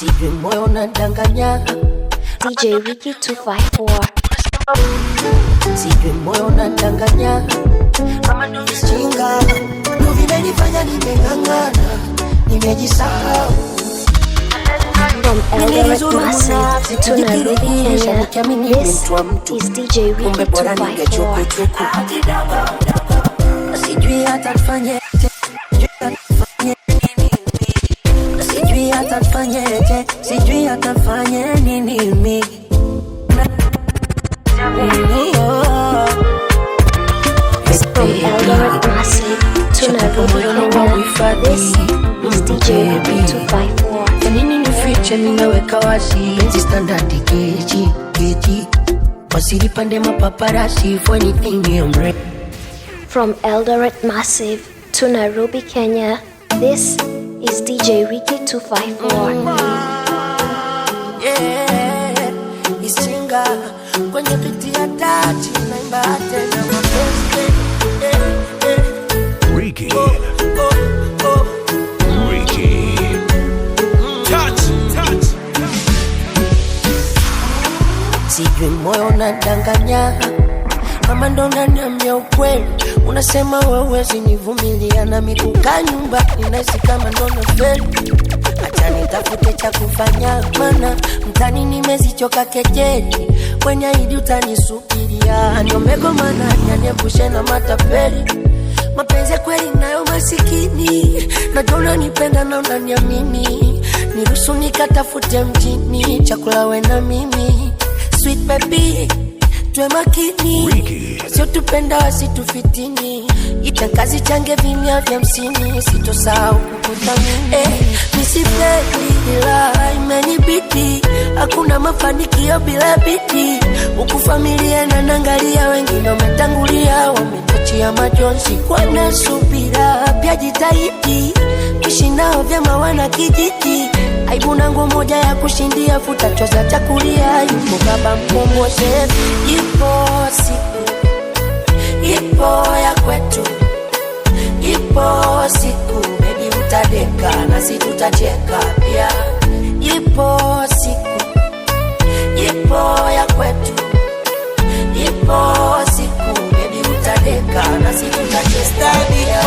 Sijui moyo unadanganya. DJ Ricky 254. Sijui moyo unadanganya. Kama ndo vishinga ndo vimenifanya nimeng'ang'ana, nimejisahau. From Eldoret Massive to Nairobi, Kenya, this is DJ Ricky 254. Sijui hata tufanye, sijui hata tufanyeje, sijui hata tufanye nini mimi. From Eldoret Massive to Nairobi, Kenya, this is DJ Ricky 254. Nini nifiche ninaweka wazi, penzi standard geji wasiri pande mapaparasi for anything I'm ready. From Eldoret Massive to Nairobi, Kenya, this is DJ Ricky 254. Yeah, isinga kwenye biti ya tati naimba tena mapenzi. Ricky. Ricky. Touch. Sijui moyo unadanganya, kama ndo unaniambia ukweli. Unasema wewe usinivumilia na mikuka nyumba, ninahisi kama ndo nafeli. Acha nitafute cha kufanya, maana mtani nimezichoka kejeli. Kwenye hidi utanisubiria, niomego maana nyanyepushe na matapeli. Mapenzi kweli nayo masikini, najua unanipenda na unaniamini. Niruhusu nikatafute mjini, chakula we na mimi. Sweet baby, tuwe makini, sio tupenda wasitufitini. Itakazi change vimya vya msini, sitosahau kukuthamini. Misipendi ila imenibidi, hakuna mafanikio bila bidii. Huku familia na nangalia, wengine wametangulia, wametachia majonzi. Kwa nasubira pia jitahidi, ishi nao vyema wana kijiji. Aibu nangu moja ya kushindia, futa choza chakulia. Yupo baba mkongwe chef, ipo siku, ipo ya kwetu, ipo siku baby utadeka na si tutacheka pia. Ipo siku, ipo ya kwetu, ipo siku baby utadeka na si tutacheka pia.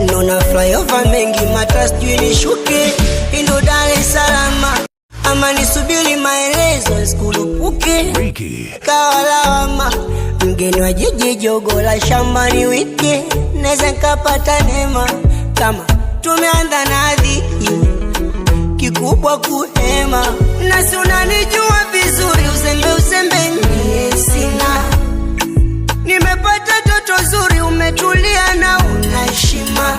Nona flyover mengi matras juu nishuke Indo Dar es Salaam, ama nisubiri maelezo skulupuke kawalawama. Mgeni wa jiji jogo la shambani wike, neza nkapata neema kama tumeanza na dhiki kikubwa kuhema. Nasi unanijua vizuri, uzembe nye sina. Nimepata toto zuri, umetulia na unaheshima.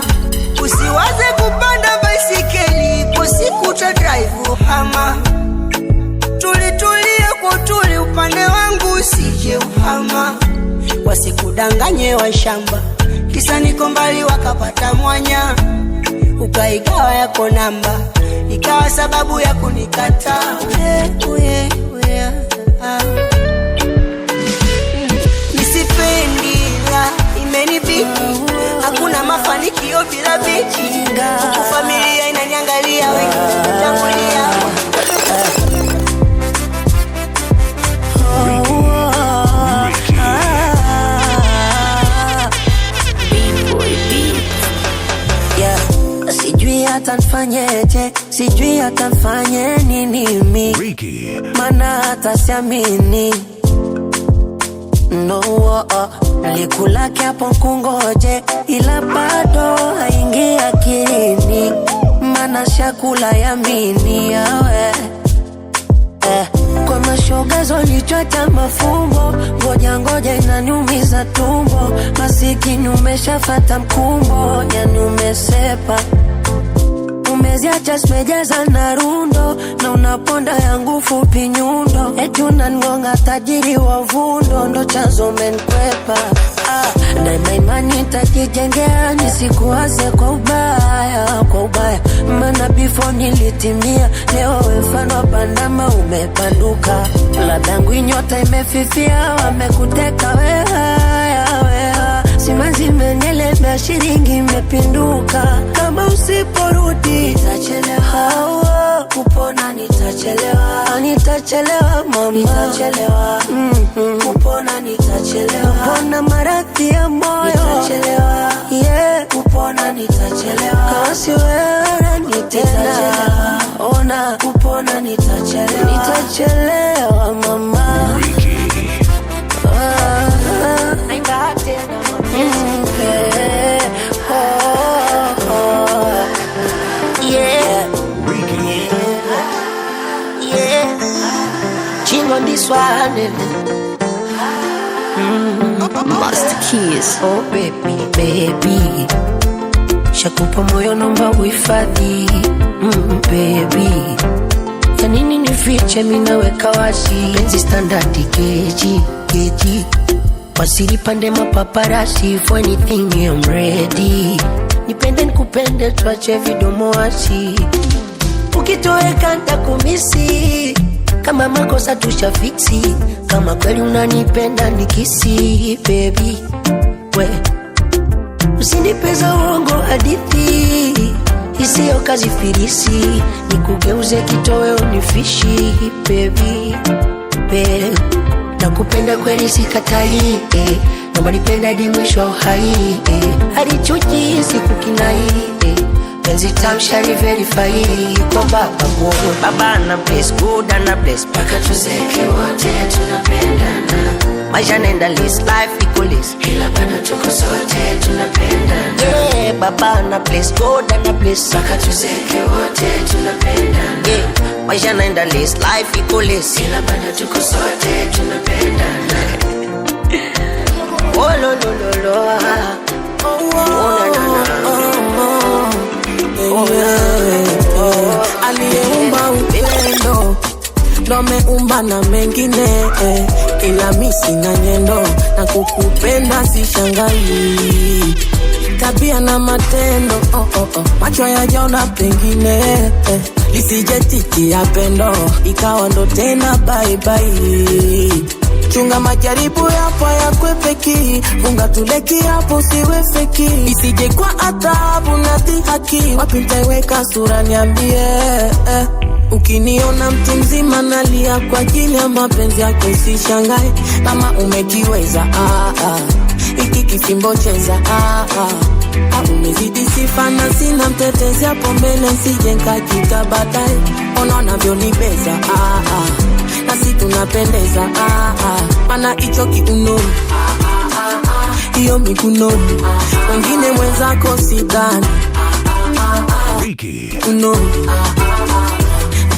Usiwaze kupanda baisikeli, ipo siku ta drive hama. Tulitulie kwa tuli, upande wangu usije uhama. Wasikudanganye wa shamba, kisa niko mbali wakapata mwanya. Ukaigawa yako namba, ikawa sababu ya kunikata. Nisipendi la imenibidi, hakuna mafanikio bila bidii. Familia inaniangalia, wengi kutangulia. Sijui hata nifanyeje, sijui hata nifanye nini mimi, maana hata siamini. No, nilikulaki hapo kungoje, ila bado haingi akilini, maana shakula yamini yawe. Kwa mashoga zolichota mafumbo, ngoja inaniumiza tumbo. Masikini umeshafata mkumbo, yani umesepa. Umeziacha simejaza na rundo, na unaponda yangu fupi nyundo. Eti unangonga tajiri wa vundo, ndo chanzo umenikwepa. Na imani nitajijengea, nisikuwaze kwa ubaya. Maana before nilitimia, leo mfano bandama umepanduka. Ladangu nyota imefifia, wamekuteka weha. Simanzi menele mea shiringi nitapinduka kama usiporudi. Nitachelewa kupona, nitachelewa, nitachelewa mama, nitachelewa kupona, nitachelewa, kupona maradhi ya moyo, nitachelewa, yeah, kupona, nitachelewa, kasi wewe nitachelewa, ona kupona, nitachelewa, nitachelewa mama. On this one, Master Keys. Oh baby, baby, shakupa moyo nomba uhifadhi. Baby, ya nini nifiche mimi naweka wazi. Penzi standard keji, wasili pande mapaparasi. For anything I'm ready. Nipende nikupende tuache vidomo wazi. Ukitoweka nitakumisi. Kama makosa tushafiksi, kama kweli unanipenda nikisi. Baby, we usinipeza uongo hadithi, isiyo kazi firisi, nikugeuze kitoweo unifishi. Baby, babe, nakupenda kweli sikatai, naomba nipenda hadi mwisho wa uhai, hadi chuki sikukinai, penzi tamshari verify. Kwa baba God, baba na bless, good na bless, paka tuzeke wote tunapendana. Maisha nenda list, life iko list, ila bado tuko sote tunapendana. Yeah, baba na bless, good na bless, paka tuzeke wote tunapendana. Yeah, maisha nenda list, life iko list, ila bado tuko sote tunapendana. Oh lo lo lo lo, oh na na na. Aliyeumba upendo ndo ameumba na mengine, ila mimi sina nyendo na kukupenda sishangai. Tabia na matendo macho yajaona pengine, lisije ya pendo ikawa ndo tena bye bye. Chunga majaribu yapo ya kwepeki, funga tuleki hapo siwe feki, isije kwa adhabu na dhihaki. Wapi nitaiweka sura niambie, ukiniona mtu mzima nalia kwa ajili ya mapenzi yako usishangae. Kama umekiweza iki kifimbo cheza umezidi sifa na sina mtetezi hapo mbele, nsije nkakita baadaye. Ona unavyonibeza nasi tunapendeza mana icho kiuno iyo mikuno wengine mwenzako sidhani uno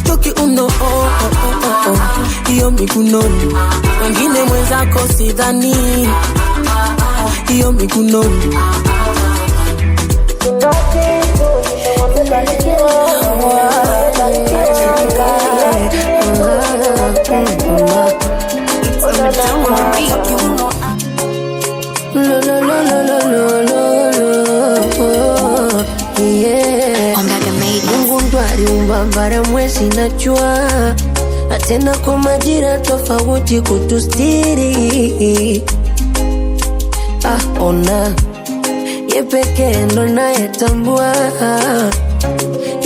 icho kiuno iyo mikuno wengine mwenzako sidhani iyo mikuno. Mungu ndo aliumba bara mwezi na jua, na tena kwa majira tofauti kutustiri. Ona ye pekee ndo nayetambua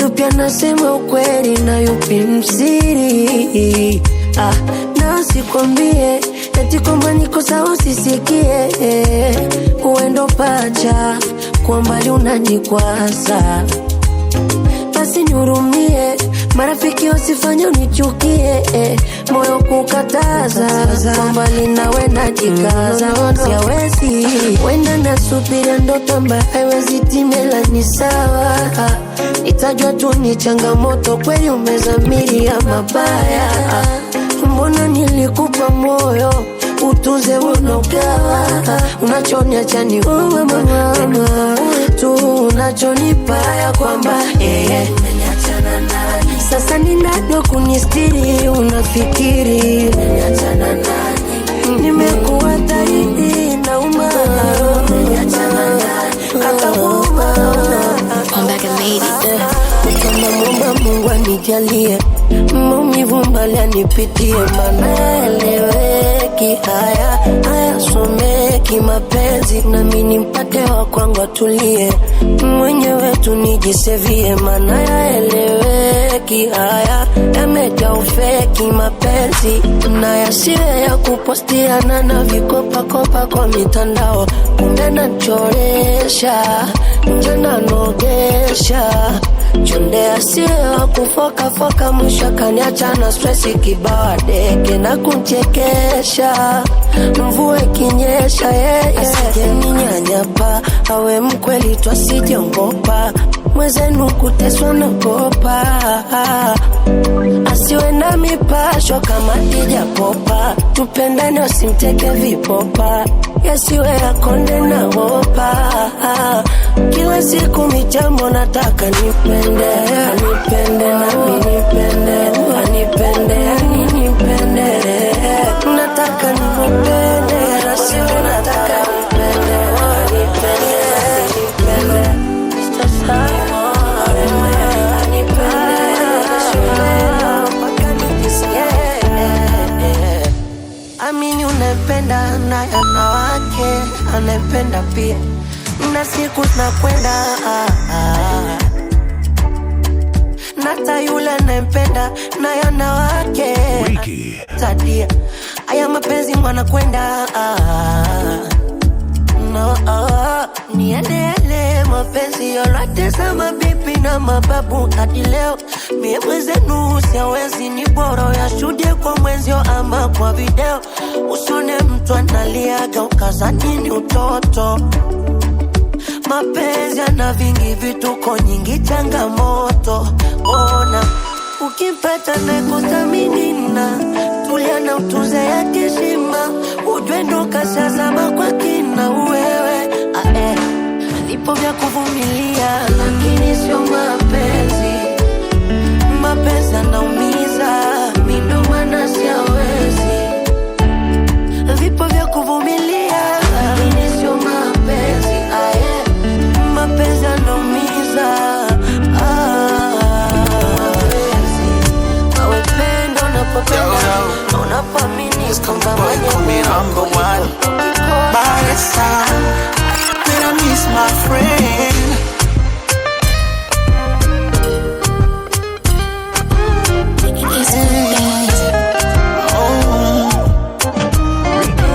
yupi anasema ukweli na yupi msiri. Na sikwambie eti kwamba niko sawa usisikie, uendo pacha kwa mbali unanikwaza. Basi nihurumie, marafiki wasifanye unichukie, moyo kukataza kwa mbali nawe najikaza. Siawezi wenda nasubiria ndoto ambayo haiwezi timela, ni sawa. Nitajua tu ni changamoto, kweli umezamiria mabaya. Mbona nilikupa moyo utuze unogawa, unachoniacha ni uwe mama tu, unachonipaya kwamba umeniachana nani. Sasa ninado kunistiri, unafikiri umeniachana nani. Nimekuwa dhahiri na umeniachana nani. Kaka Come back and made it. Kama mwomba Mungu anijalie maumivu mbali anipitie, maana eleweki haya someki kimapenzi, na mimi nimpate wa kwangu atulie, mwenyewe tu nijisevie, maana yaeleweki haya yamejaa ufeki mapenzi, na yasiwe ya kupostiana na vikopa kopa kwa mitandao, kumbe nachoresha nje nanogesha, chonde asiwe wa kufoka foka, mwisho kaniacha na stressi kibao deke na kunchekesha, mvua ikinyesha asije ninyanyapa, awe mkweli tu asijongopa, mwezenu kuteswa nagopa, asiwe na mipasho kama tija popa, tupendane usimteke vipopa, yasiwe yakonde na wopa, kila siku michambo nataka nipende, anipende nami nipende, anipende aninipende, nataka nimupende, asiwe nataka nipende, anipende anipende, amini unapenda na yana wake, anapenda pia na siku zinakwenda, nata yule anapenda na yana wake tadia, aya mapenzi mwana kwenda, no, niendele mapenzi yote sama bibi na mababu hadi leo, mie mwezenu siawezi, ni bora ya shuhudie kwa mwenzio ama kwa video, usone mtu analiaga ukazani ni utoto, mapenzi yana vingi vituko nyingi changamoto, ona ukimpata na kuthamini na tulia na utunze ya kishima, ujue ndo kashazama kwa kina uwewe, vipo vya kuvumilia lakini sio mapenzi, mapenzi yanaumiza, mimi ndo maana siwezi, vipo vya kuvumilia lakini sio mapenzi, mapenzi yanaumiza, awe pendo unapopenda, unapamini kwamba mwenye number one by your side. I miss my friend.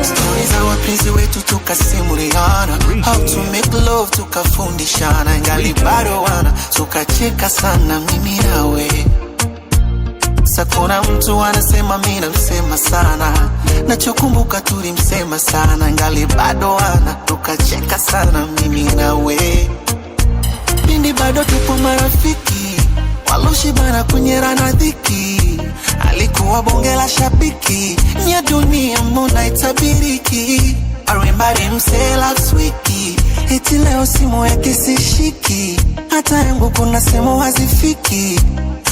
Stories za wapenzi wetu tukasimuliana, how to make love tukafundishana, ingali bado wana tukacheka sana mimi nawe. Sakuna mtu anasema mimi namsema sana, nachokumbuka tulimsema sana, ingali bado ana tukacheka sana mimi nawe. Pindi bado tupo marafiki, waloshibana kunyerana dhiki, alikuwa bonge la shabiki, nya dunia mbona itabiriki, arembari mse last wiki, eti leo simu yake sishiki, hata yangu kuna semu hazifiki,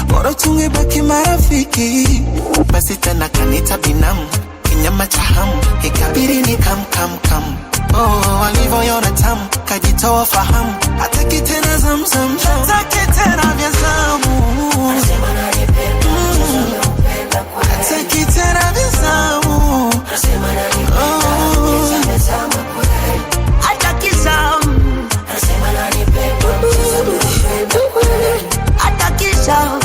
bora tungebaki marafiki, basi tena kanita binamu, kinyama cha hamu, ikabiri ni kam. Oh, alivyoiona tamu, kajitoa fahamu, hataki tena zamzam, hataki tena vya zamu, hataki tena vya zamu, hataki zamu, hataki zamu,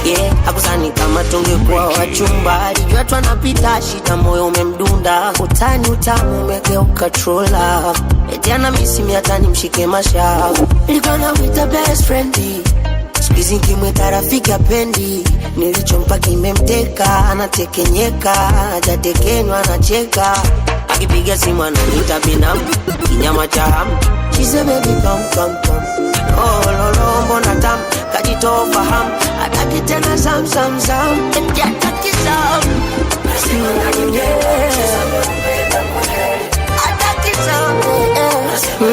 yeah, hakusani kama tungekuwa wachumba, alijua tunapita shida, moyo umemdunda, utani utamu umegeuka trola, eti ana misi hata nimshike mashavu, nilikuwa namwita best friend, sikizi nikimwita rafiki apendi, nilichompa kimemteka, anatekenyeka, hajatekenywa anacheka, akipiga simu ananiita binamu, kinyama cha hamu, she said baby come, oh lolo mbona tamu, kajitoa fahamu, hataki tena zam, eti hataki zam, hataki zam,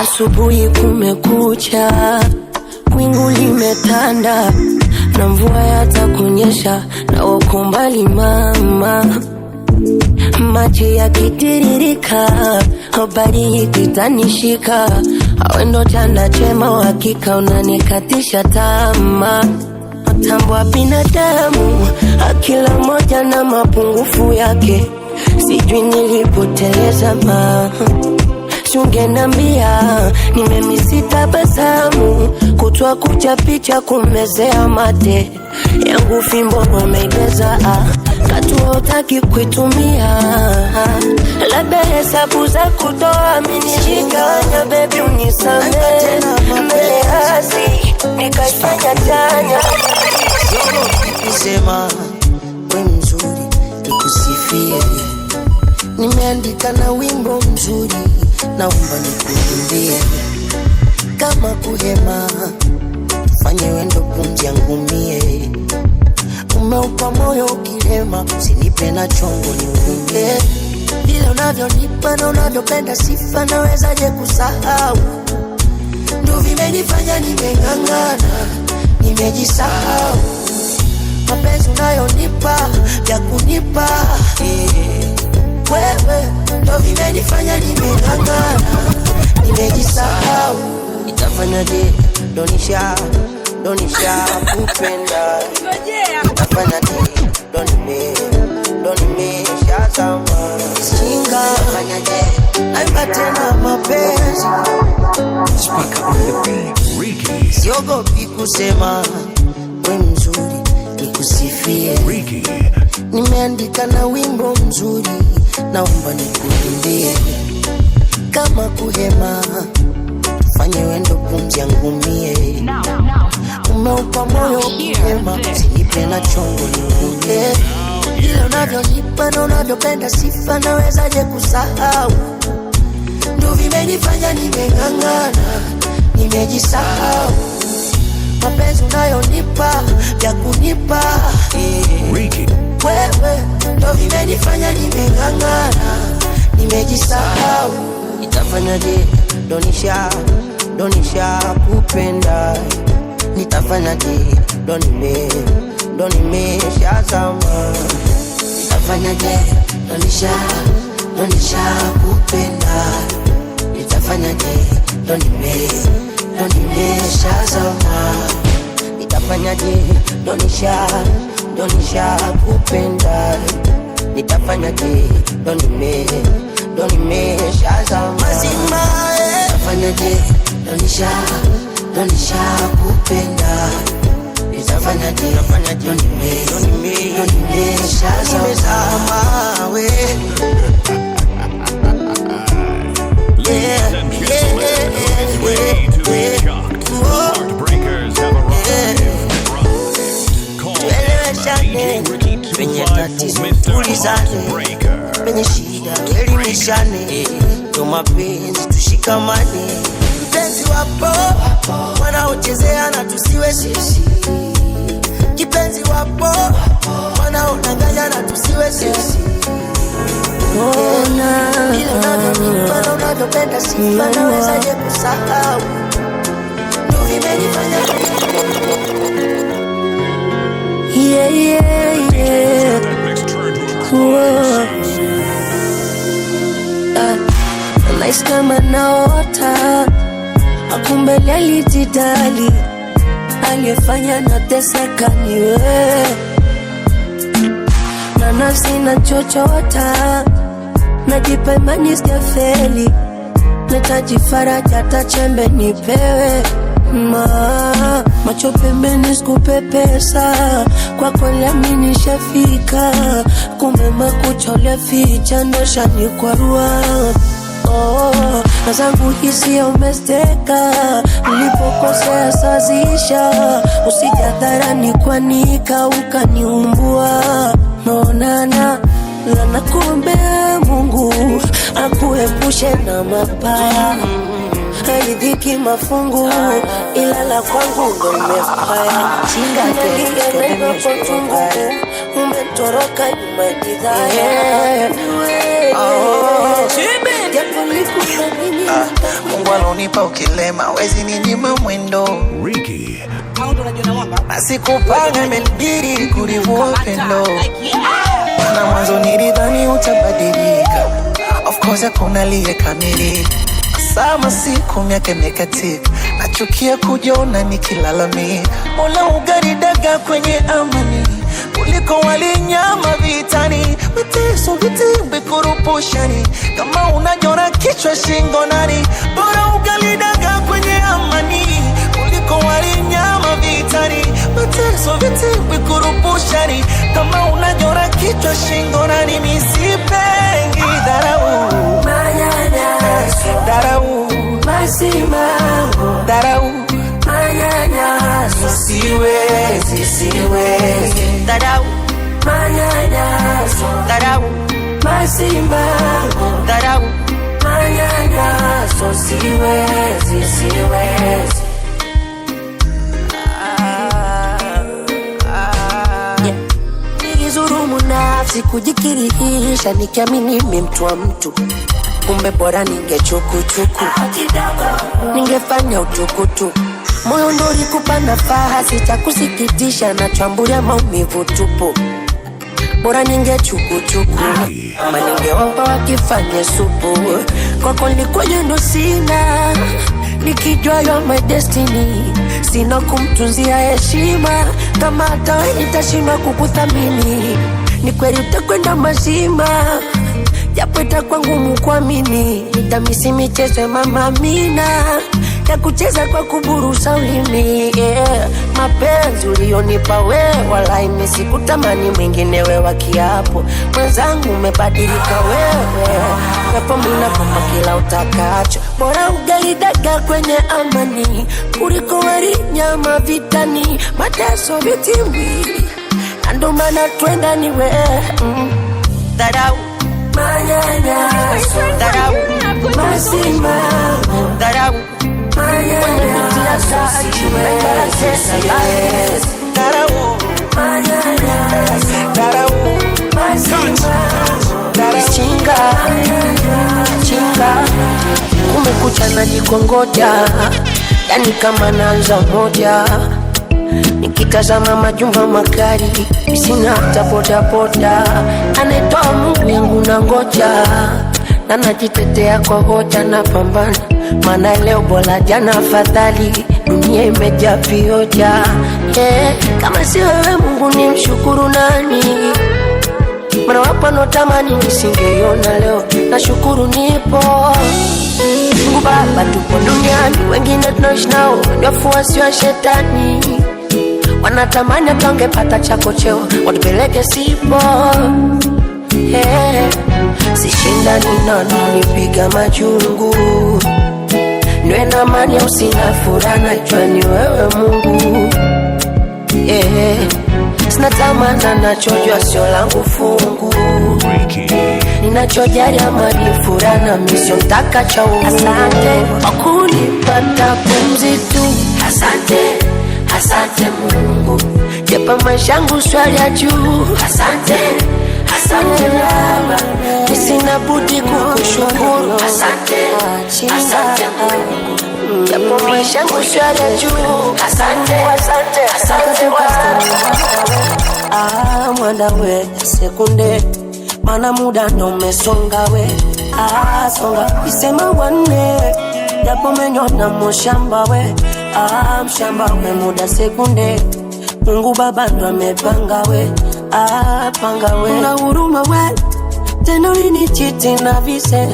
asubuhi kumekucha, wingu limetanda, na mvua yatakunyesha, na uko mbali mama, maji yakitiririka, habari ikitanishika, Awendo chanda chema hakika unanikatisha tamaa. Matambua binadamu, akila moja na mapungufu yake. Sijui nilipoteleza Sungenambia, nimemisi tabasamu. Kutwa kucha picha kumezea mate. Yangu fimbo umeigeza Katua utaki kuitumia. Labda hesabu za kutoa minishikanya. Baby unisame mbele hasi nikaifanya tanya. Kusema we mzuri nikusifie. Nimeandika na wimbo mzuri naomba nikuimbie. Kama kuhema fanye wendo pumzi yangu mie. Umeupa moyo ukilema usinipe na chongo niunge. Vile unavyonipa na unavyopenda sifa nawezaje kusahau. Ndio vimenifanya nimeng'ang'ana nimejisahau. Mapenzi unayonipa ya kunipa wewe ndio vimenifanya nimeng'ang'ana nimejisahau. Nitafanyaje donisha kupenda. Nitafanyaje donimesha sama. Singa fanyaje naimba tena mapenzi. Siogopi kusema we mzuri nikusifie. Nimeandika na wimbo mzuri naomba nikuimbie. Kama kuhema fanye wendo pumzi yangu mie. Umeupa moyo ukihema usinipe na chongo niunge. Vile unavyonipa na unavyopenda sifa nawezaje kusahau. Ndio vimenifanya nimeng'ang'ana nimejisahau. Mapenzi unayonipa ya kunipa wewe ndio vimenifanya nimeng'ang'ana nimejisahau. Nitafanyaje donisha kupenda. Nitafanyaje donimesha sama. Nitafanyaje donisha kupenda. Nitafanyaje donimesha sama. Nitafanyaje donisha kupenda. Nitafanyaje donimesha sama. Nitafanyaje donisha kupenda. Nitafanyaje donimesha sama we. Heartbreakers have arrived. Penye tatizo tulizane, penye shida elimishane. Ndo mapenzi tushikamane. Mpenzi wapo wanaochezea na tusiwe sisi. Kipenzi wapo wanaodanganya na tusiwe sisi. Ile unavyonipa na unavyopenda sifa nawezaje kusahau. Ndio vimenifanya nice kama naota. Akumbe alijidali. Aliyefanya nateseka ni wewe. Na nafsi na chochota. Najipa imani sijafeli. Nahitaji faraja hata chembe nipewe. Macho pembeni sikupe pesa. Kwa kweli amini shafika. Kumbe makucha ulificha ndo shanikwarua. Na zangu hisia umesteka. Nilipokosea sazisha. Usijadharani kwanika ukaniumbua. Naonana lana kuombea Mungu akuepushe na mabaya. Haidhiki mafungu ila la kwangu ndo imefaya. Nilingena kwa tungu umetoroka nyuma kidhaya. Mungu alonipa ukilema wezi ninyima mwendo. Nasikupanga imenibidi kurivua upendo. Na mwanzo nilidhani utabadilika. Of course hakuna aliyekamilika. Sama siku miaka imekatika, nachukia kujiona nikilalamika. Mola ugaridaga kwenye amani kuliko walinyama vitani. Mateso vitimbi kurupushani, kama unajona kichwa shingo nani. Bora ugalidaga kwenye amani kuliko walinyama vitani. Mateso vitimbi kurupushani, kama unajona kichwa shingo nani. Misipengi dharau, manyanyaso, dharau, masimango, dharau, manyanyaso, siwezi, dharau, manyanyaso, dharau, masimango, dharau, manyanyaso, siwezi. Nikizurumu nafsi kujikirihisha, nikiamini mimi mtu wa mtu, kumbe bora ningechukuchuku, ningefanya utukutu. Moyo ndo ulikupa nafasi, cha kusikitisha na chambulia maumivu tupu. Bora ningechukuchuku, ama ningeomba wakifanye supu. Kwako nilikuwa ndo sina, nikijua you're my destiny. Sina kumtunzia heshima, kama hata wewe nitashindwa kukuthamini. Ni kweli utakwenda mazima, japo itakuwa ngumu kuamini. Nitamisi michezo ya Mama Amina, ya kucheza kwa kuburusa ulimi, yeah. Mapenzi ulionipa wewe, wala imesikutamani mwingine wewe kiapo. Mwenzangu umebadilika wewe, japo mina kwamba kila utakacho. Bora ugalidaga kwenye amani kuliko wali nyama vitani. Mateso vitimbi, ando maana twenda ni wewe. Dharau, manyanyaso, dharau, masimango, dharau, manyanyaso, siwezi, dharau, manyanyaso, dharau, masimango, dharau, chinga, kumekucha na jikongoja, yani kama naanza moja. Nikitazama majumba magari, sina hata bodaboda. Anetoa Mungu yangu na ngoja, na najitetea kwa hoja na pambana. Maana leo bora jana afadhali, dunia imejaa vioja, yeah. Kama si wewe Mungu ni mshukuru nani? Maana wapo notamani nisingeiona leo, nashukuru nipo. Mungu Baba tupo duniani, wengine tunaishi nao ni wafuasi wa shetani. Wanatamani tungepata chako cheo, watupeleke sipo, yeah. Sishindani nani nipiga majungu, niwe na amani au sina furaha, najua ni wewe Mungu, yeah. Sina tamana nachojua sio langu fungu, ninachojali amani furaha na misio ntaka cha uungu. Asante kwa kunipata pumzi tu, asante Mungu, japa maisha yangu swali ya juu. Asante Baba, nisina budi kukushukuru. Asante Mungu, japa maisha yangu swali ya juu. Asante mwanda we sekunde, mana muda ndo umesonga we. Songa isema wane, japo menyona mshamba we. Mshamba we muda sekunde, Mungu Baba ndo amepanga we. Panga we, una huruma we, tena ulinichiti na vise.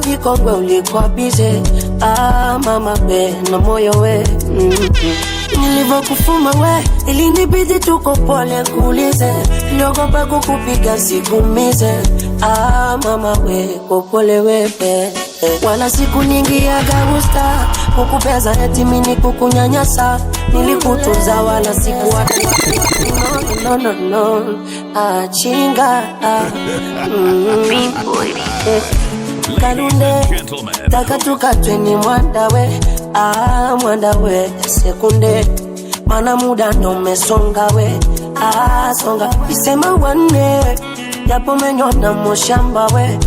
Vikongwe ulikuwa bize. Mama we na moyo we, nilivokufuma we, ilinibidi tuko pole kuulize. Niliogopa kukupiga sikumize. Mama we kopole wepe, wala siku nyingi ya gagusta kukupeza eti mini kukunyanyasa. Nilikutunza wala siku watu no. Chinga Kalunde taka tukatweni mwanda we. Mwanda we sekunde, mana muda ndo umesonga we. Songa isema wane, japo menyona mshamba we.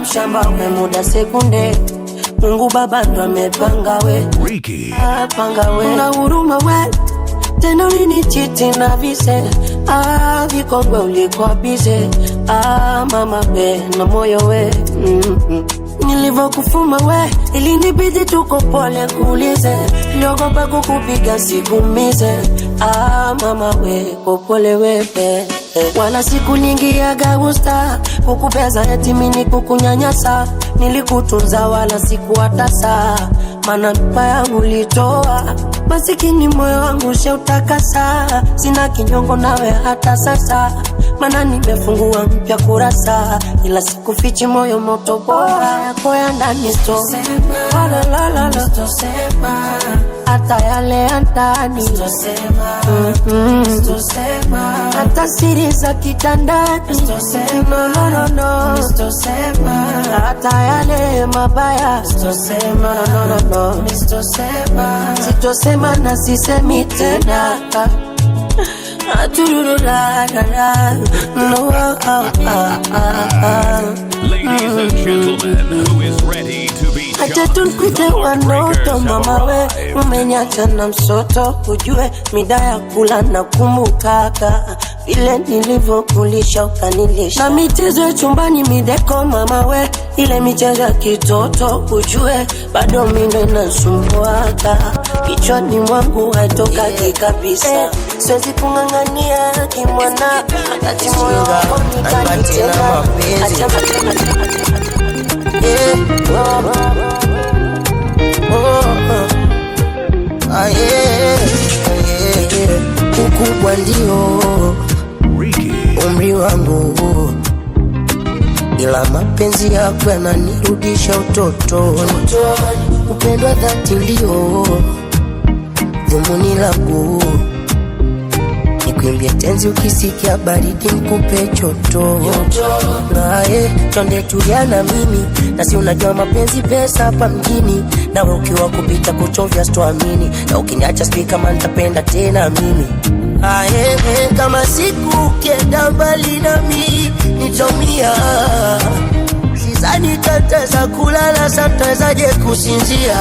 Mshamba we muda sekunde, Mungu Baba ndo amepanga we. Panga we, una huruma we, tena ulinichiti na vise. Vikongwe ulikuwa bize. Mama we na moyo we, nilivokufuma we ilinibidi tuko pole kuulize, niliogopa kukupiga sikumize. Mama we popole wewe, wala siku nyingi ya gagusta kukupeza eti mini kukunyanyasa. Nilikutunza wala sikuwatasa, mana mpa yangu litoa. Masikini moyo wangu sheutakasa, sina kinyongo nawe hata sasa, mana nimefungua mpya kurasa. Ila sikufichi moyo moto bora yako ya ndani sitosema, hata yale ya ndani sitosema, hata siri za kitandani sitosema, hata yale mabaya sitosema, sitosema na sisemi tena. Ladies and gentlemen, who is ready to be acha tunkwite wanoto mama we, umeniacha na msoto. Ujue mida ya kula na kumbukaka vile nilivyokulisha ukanilisha, na michezo ya chumbani mideko mama we, ile michezo ya kitoto. Ujue bado mindo inasumbuaka kichwani mwangu haitokaki kabisa. Siwezi kung'ang'ania kimwana wakati moyo wako nikanitena. Ukubwa ndio umri wangu, ila mapenzi yako yananirudisha utotoni. Upendo dhati ndio dhumuni langu, nikuimbie tenzi ukisikia baridi nikupe choto. Nae chonde tulia na mimi, na si unajua mapenzi pesa hapa mjini. Nawe ukiwa kupita kuchovya sitoamini, na ukiniacha sijui kama nitapenda tena mimi. Kama siku ukienda mbali nami nitomia, sizani tateza kulala satazaje kusinzia.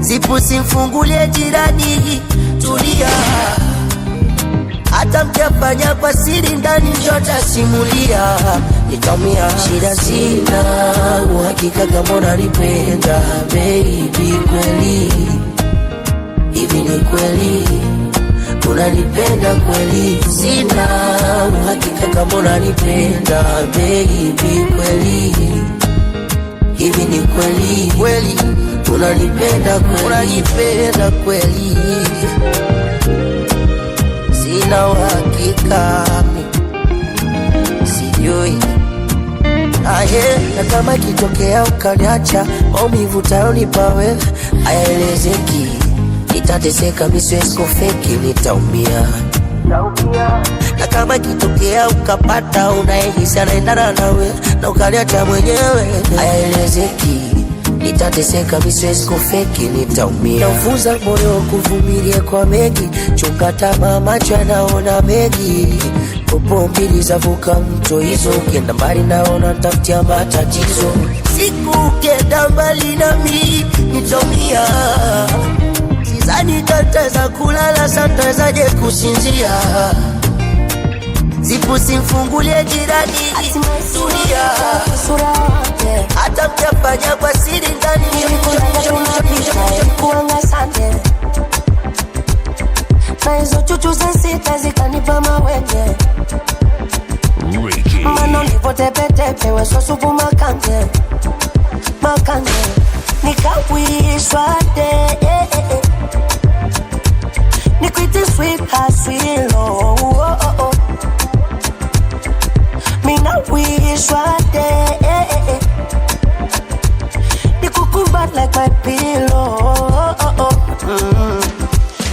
Zipu simfungulie jirani tulia, hata mkiafanya kwa siri ndani njota simulia. Nitamia shida sina, uhakika kama unanipenda baby kweli. Hivi ni kweli unanipenda kweli? Sina uhakika kama unanipenda baby kweli. Hivi ni kweli kweli unanipenda kweli? Unanipenda kweli? Sina uhakika, sijui. Na kama kitokea ukaniacha, maumivu utayonipa wewe hayaelezeki. Nitateseka misiwezi kufeki, nitaumia. Na kama kitokea ukapata unayehisi anaendana nawe na ukaniacha mwenyewe hayaelezeki. Nitateseka misiwezi kufeki, nitaumia. Naufunza moyo kuvumilia kwa mengi, chunga tamaa macho yanaona mengi. Popo mbili zavuka mto hizo, ukienda mbali naona tafutia matatizo. Siku ukienda mbali nami nitaumia, sizani tateza kulala satazaje kusinzia. Zipu simfungulie jirani tulia, hata mkiafanya kwa siri ndani kuanga sande. Na hizo chuchu za sita zikanipa mawenge, mano livo tepe weso supu makanje. Nikawishwa de nikwiti sweet haswilo. Mina wishwa de nikukumbat like my pillow.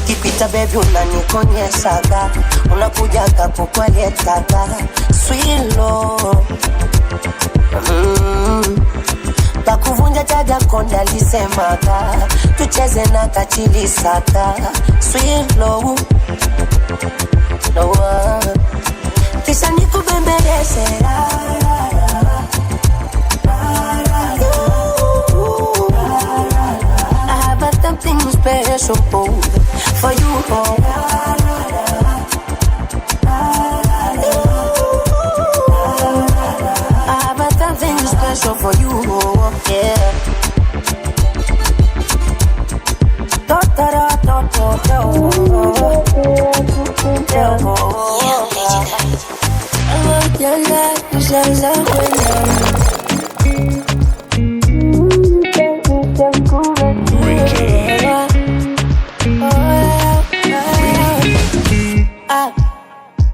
Kipita baby unanikonyeshaga, unakujaga kukwaletaga swilo. Pakuvunja chaja konda lisemaga, tucheze na kachilisaka swilo. Kisha nikubembeleze something special for you. I have something special for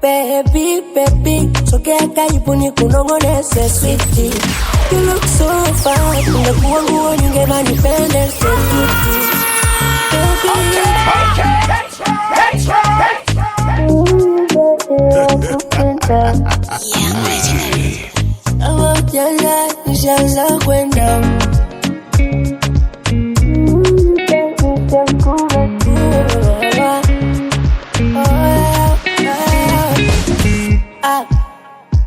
Baby, sogea karibu nikunongoneze sweetie. You look so fine, ungekuwa nguo ningeva nipende sweetie. Nishaanza kwenda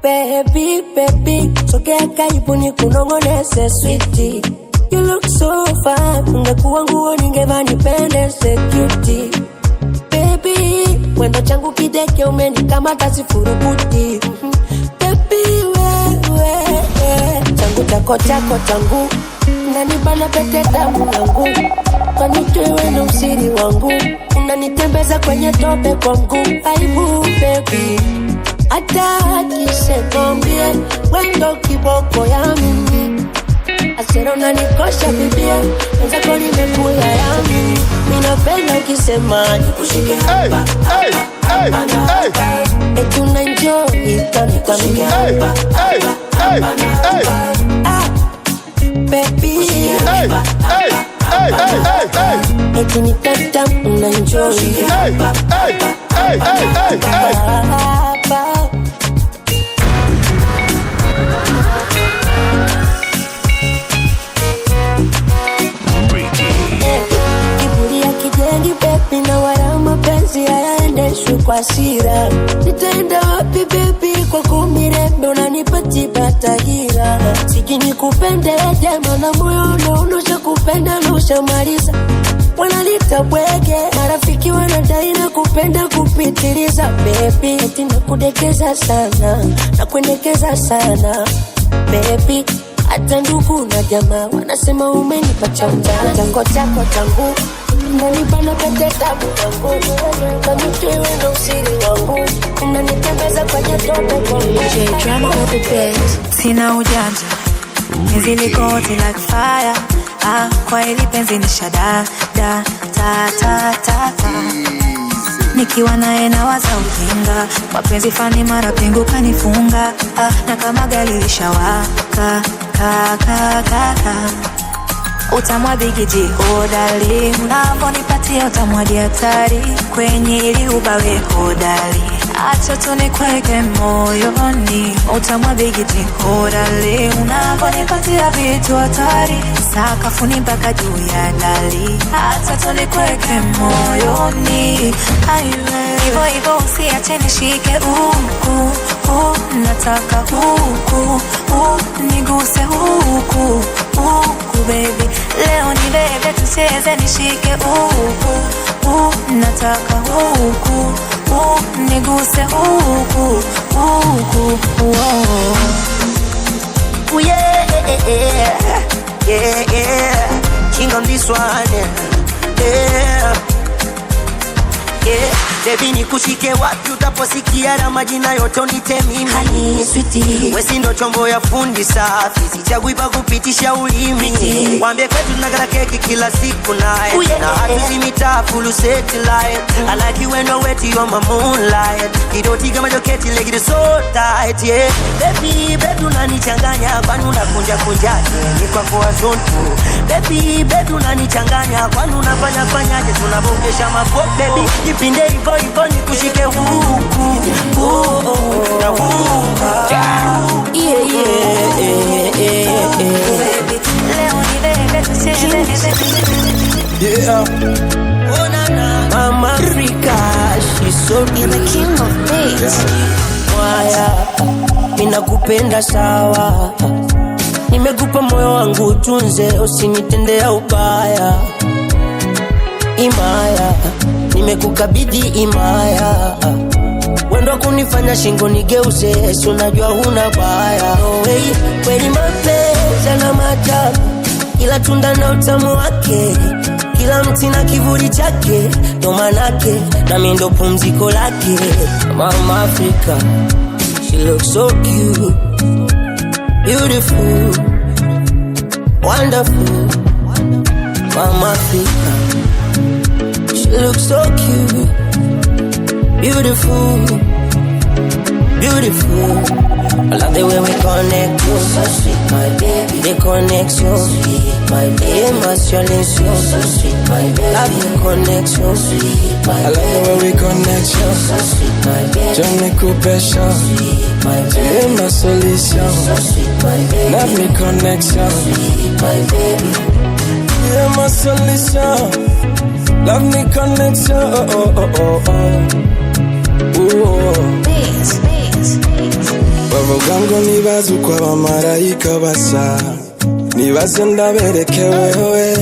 baby, sogea karibu nikunongoneze sweetie. You look so fine, ungekuwa nguo ningeva nipende cutie. Baby, wendo changu kideke umenikamata sifurukuti. Baby, wewe changu chako changu unanibana pete damu yangu. Kanijue wendo msiri wangu, unanitembeza kwenye tope kwa mguu. Aibu baby, hata akisekombie wendo kiboko ya mimi. Asero unanikosha bibia, wenzako nimekula ya mimi. Minapenda ukisema nikushike hapa, eti unaenjoy kami hapa, baby, eti nitata unaenjoy hapa. Na wala mapenzi hayaendeshwi kwa hasira. Nitaenda wapi baby kwa kumirembe unanipatiba tahira. Siji nikupende jema na moyo unosha kupenda na ushamaliza. Wanalita bwege, marafiki wanadai na kupenda kupitiliza. Baby, eti nakudekeza sana, nakuendekeza sana. Baby, hata ndugu na jamaa wanasema umenipa chanja. Chango chako changu unanibana pete tabu yangu. Kanijue ndo usiri wangu, unanitembeza kwenye tope kwa mguu. Sina ujanja, penzi liko hot like fire. Kwa hili penzi ni shada da ta ta ta ta. Nikiwa naye nawaza ujinga, mapenzi fani mara pingu kanifunga. Na kama gari lishawaka ka utamwa bigiji hodari, unaponipatia utamwa diatari. Kwenye ili ubawe hodari, acha tunikweke moyoni. Utamwa bigiji hodari, unaponipatia vitu hatari. Sakafuni mpaka juu ya dari, acha tunikweke moyoni. Hivo hivo usiache nishike huku, nataka huku, niguse huku, baby. Leo ni bebe tucheze nishike huku, nataka huku, niguse huku, Oh yeah, king on this one, yeah. Baby nikushike wapi utaposikia na majina yote unite mimi. Honey sweetie, wesi ndo chombo ya fundi safi, sichagui pa kupitisha ulimi. Wambie kwetu tunakata keki kila siku night, na hatuzi mitaa full satellite. I like you when you're wet, you're my moonlight. Kidoti kama joketi leg it so tight, yeah. Baby unanichanganya, kwani unakunja ni kwa kwa zonto. Baby unanichanganya, kwani unafanya tunabongesha mapo. Baby jipinde hivyo nikushike huku, na huku. Yeah. Mama Africa, she's so good. The king of beats. Mwaya, minakupenda sawa. Nimekupa moyo wangu utunze, usinitendea ubaya. Imaya, nimekukabidhi imaya. Wendo kunifanya shingo nigeuze, si unajua huna baya. No way, kweli mapenzi na matamu, ila tunda na utamu wake. kila mti na kivuli chake, ndo manake na mimi ndo pumziko lake. Mama Africa, she looks so cute, beautiful, wonderful. Mama Africa, she looks so cute, beautiful, beautiful. I love the way we connect, you so sweet, my baby. The connection, sweet, my baby. Emotion, so sweet, my baby. Love the connection, sweet, my baby. I love the way we connect, you so sweet, my baby. Johnny Cooper, sweet, my baby. Emotion, so sweet, my baby. Love me connection, sweet, my baby. Emotion, love me connection, oh oh oh oh. Ooh. Bavugango nibaza uko abamarayika basa, nibaze ndabereke wewe,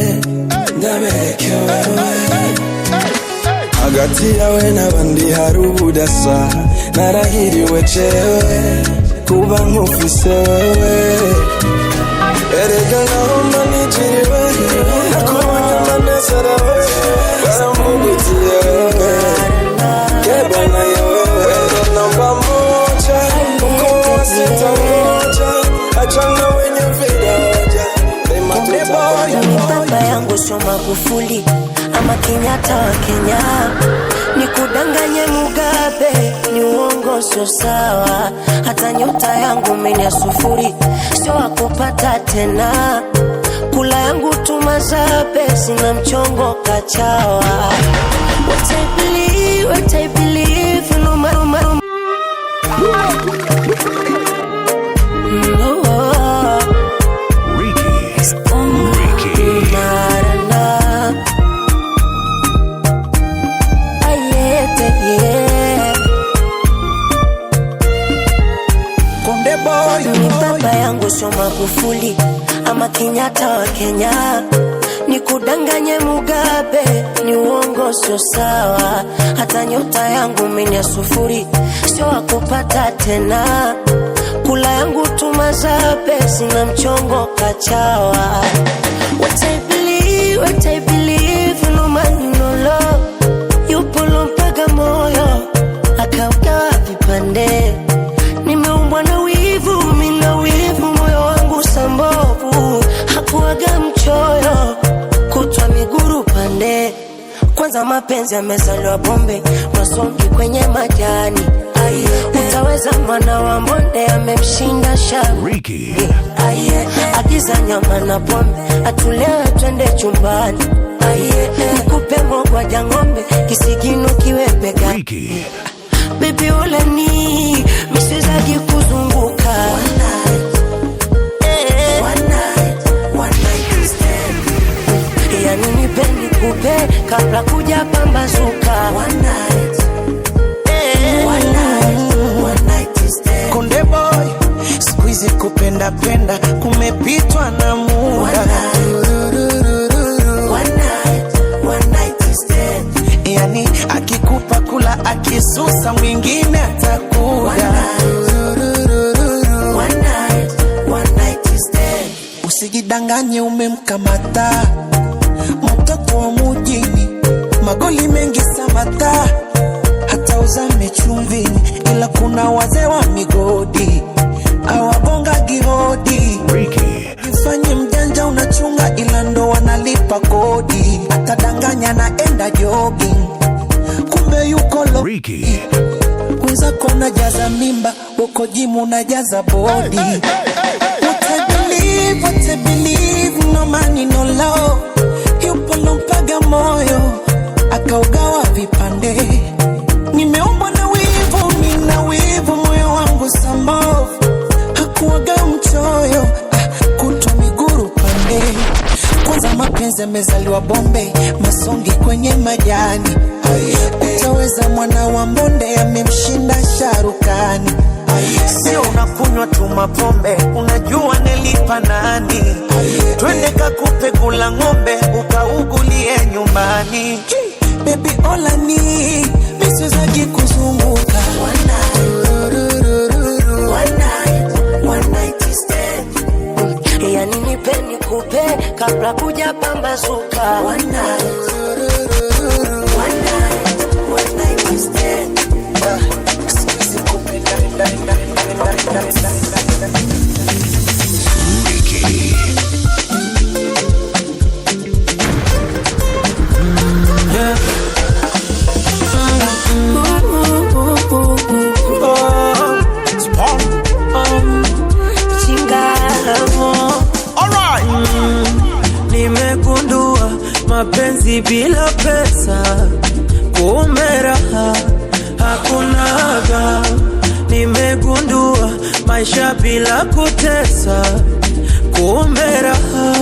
hagati yawe n'abandi hari ubudasa, narahiriwe cewe kuba nkufise wewe. Erega naho manijiriwe nakubona ndanezerewe, baramvugutiye wewe, kebana yewe namba moja. Baba yangu sio Magufuli ama Kenyatta wa Kenya, nikudanganye Mugabe ni uongo sio sawa. Hata nyota yangu mimi ya sufuri sio wakupata tena, kula yangu tumazabe sina mchongo kachawa. What I believe no matter. Baba yangu sio Magufuli ama Kenyatta wa Kenya, nikudanganye Mugabe ni uongo sio sawa. Hata nyota yangu mimi ya sufuri sio wakupata tena, kula yangu tumazabe sina mchongo kachawa. What I believe no man no love, yupo lompaga moyo akaugawa vipande. Nimeumbwa na wivu, mina wivu, moyo wangu sambovu, hakuwaga mchoyo, kutwa miguru pande. Kwanza mapenzi yamezaliwa bombe, masongi kwenye majani. Utaweza mwana wa mbonde amemshinda Shariki. Agiza nyama na pombe, atulewe twende chumbani. Nikupe mogwa ja ng'ombe, kisigino kiwe begani. Baby ulani, misiwezagi kuzunguka. Yani nipendi kupe, kabla kuja pambazuka. Konde boy, squeeze kupenda penda, kumepitwa na muda. Yani akikupa kula, akisusa mwingine atakuda. Usijidanganye umemkamata mtoto wa mujini, magoli mengi samata, hata uzame chumvini, ila kuna wazee wa migodi awagonga gihodi. Jifanye mjanja unachunga, ila ndo wanalipa kodi. Atadanganya naenda jogging, kumbe yuko Riki. Kwanza kona jaza mimba, uko jimu na jaza body. What I believe, no money no love, yupo lompaga moyo akaugawa vipande. Nimeumbwa na wivu, mina wivu, moyo wangu sambovu, hakuwaga mchoyo, kutwa miguru pande. Kwanza mapenzi yamezaliwa bombe, masongi kwenye majani. Utaweza mwana wa mbonde amemshinda Sharukani. Sio unakunywa tu mapombe, unajua nilipa nani? Twende kakupe kula ng'ombe, ukaugulie nyumbani. Baby olani, misiwezagi kuzunguka. One night stand. Yani nipeni nikupe kabla kuja pambazuka. One night we stand. Nimegundua mapenzi bila pesa, kumbe raha hakunaga. Nimegundua maisha bila kutesa, kumbe raha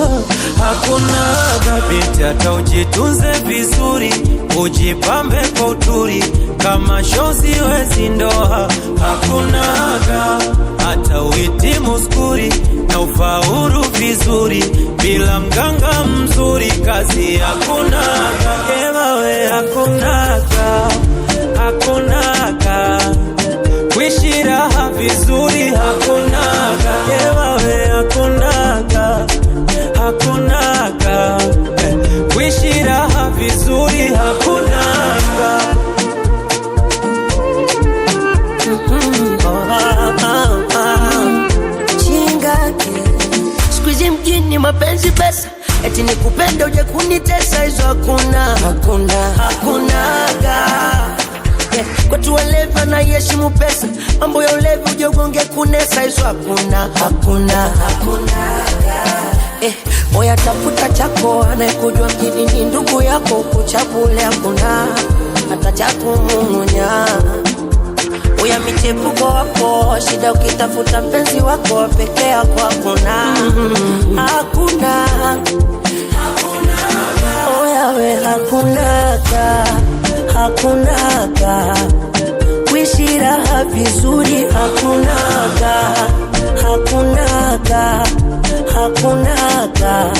hakunaga. Binti hata ujitunze vizuri, ujipambe kwa uturi, kama shozi wezi ndoa hakunaga. Hata uhitimu skuri na ufaulu vizuri, bila mganga mzuri kazi hakunaga. Ewawe hakunaga, hakunaga. Kuishi raha vizuri hakunaga. Ewawe hakunaga, hakunaga. Kuishi raha vizuri hakunaga. Squeeze mjini mapenzi pesa, eti nikupende uje kunitesa, hizo hakunaga. Kwetu walevi na heshimu pesa, mambo ya ulevi uje ugonge kunesa, hizo hakunaga. Oya tafuta chako, anayekujua mjini ni ndugu yako, kuchabule hakuna hata chako mumunya. Oya michepuko wako, shida ukitafuta mpenzi wako, peke yako hakuna. Oya we hakunaga, hakunaga. Kuishi raha vizuri hakunaga, hakunaga, hakunaga.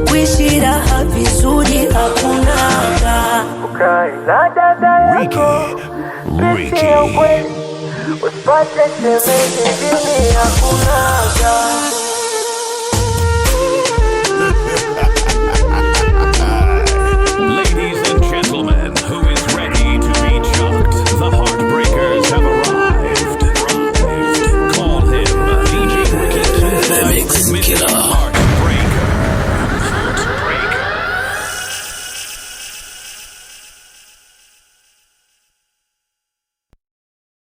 Kuishi raha vizuri hakunaga. Ukaila dada yako Ricky. usipate shemeji, mimi hakunaga.